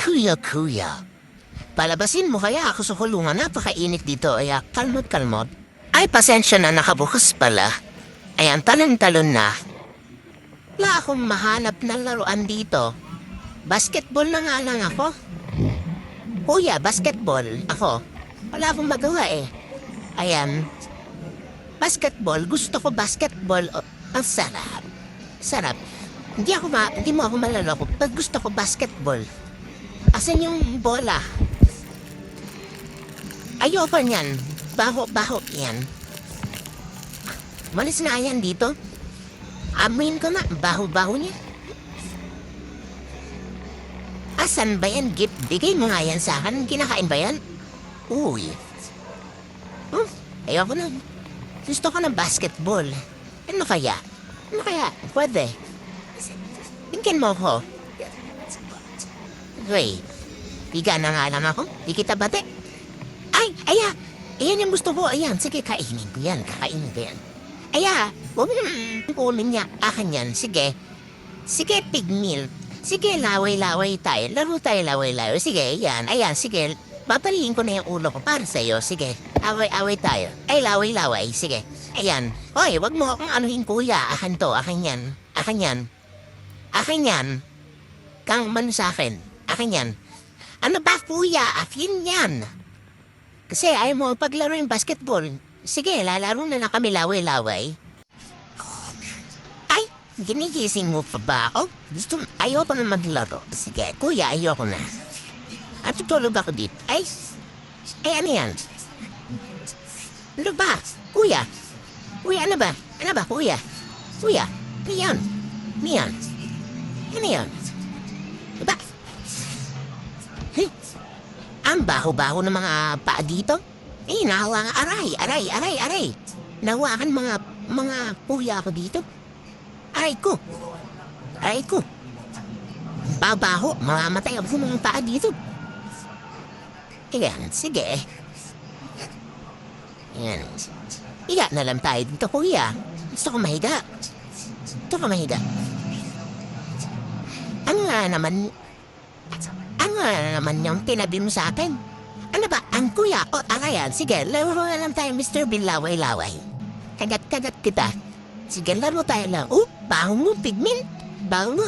Kuya. Palabasin mo kaya ako sa kulungan. Napakainit dito. Ay, kalmot. Ay, pasensya na, nakabukas pala. Ayan, talon-talon na. Wala akong mahanap na laruan dito. Basketball na nga lang ako. Kuya, basketball. Ako. Wala akong magawa eh. Ayan. Basketball. Gusto ko basketball. Oh, ang sarap. Hindi mo ako malaloko. Pag gusto ko basketball. Asan yung bola? Ayoko niyan. Baho yan. Malis na yan dito. Amin ko na. Baho niya. Asan ba yan, Gip? Bigay mo nga yan sa akin. Kinakain ba yan? Uy. Ayoko na. Gusto ko ng basketball. Ano kaya? Pwede. Bigyan mo ko. Wait. Biga na nga lang ako. Di kita bate. Ayan yung gusto ko. Ayan, sige, kainin ko yan. Kakainin ko yan. Huwag mo kunin niya. Akin yan. Sige, pigmeal. Sige, laway-laway tayo. Laro tayo laway-laway. Sige, yan. Ayan, sige. Papaliin ko na yung ulo ko para sa'yo. Sige, away-away tayo. Ay, laway-laway. Sige. Ayan. Hoy, wag mo akong anuhin, kuya. Akin to. Akin yan. Kang man sa akin. Akin yan. Ano ba, kuya? Akin yan. Kasi ayaw mo paglaro yung basketball. Sige, lalaro na kami laway-laway. Ay, ginigising mo pa ba ako? Ayoko na maglaro. Sige, kuya, ayoko na. At tutulog ako dito. Ay, ano yan? Ano ba? Kuya, ano ba? Kuya? Ano yan? Ano yan? Diba? Ang baho-baho ng mga paa dito. Nahawa nga, aray. Nahawakan mga puya ko dito. Aray ko. Babaho, mamamatay ako sa mga paa dito. Ayan, sige. Ayan. Higa na lang tayo dito, kuya. Gusto ko mahiga. Ano nga naman yung tinabi mo sa akin? Ano ba, ang kuya ko? Ayan, sige, laro na lang tayo, Mr. Bill, laway-laway. Kagat kita. Sige, laro tayo lang. Baho mo, pigment. Baho mo,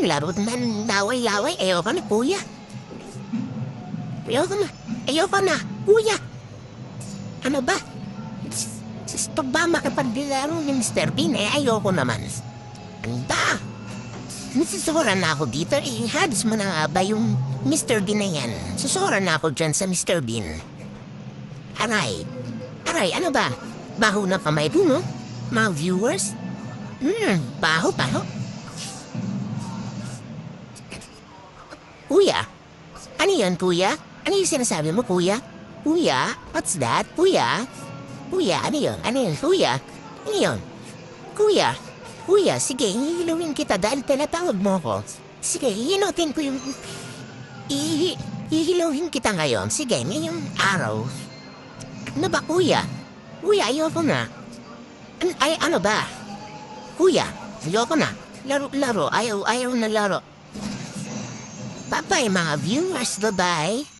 laro na laway-laway. Ayoko na, kuya. Ayoko na, kuya. Ano ba? Gusto ba makapaglaro ni Mr. Bean? Ayoko naman. Anda! Nasusoran na ako dito. Hadis mo na nga ba yung Mr. Bean na yan? Susoran na ako dyan sa Mr. Bean. Aray, ano ba? Baho na kamay po, no? Mga viewers? Baho. Kuya? Ano yan, kuya? Ano yung sinasabi mo, kuya? Kuya? What's that, kuya? Kuya, ano yun, kuya? Ano yun? Kuya, sige, hihilawin kita dahil tinatawag mo ko. Sige, hihinutin ko yung... Hihilawin kita ngayon. Sige, ngayong araw. Ano ba, kuya? Kuya, ayoko na. Ano ba? Kuya, ayoko na. Laro. Ayaw na laro. Bye-bye, mga viewers. Bye-bye.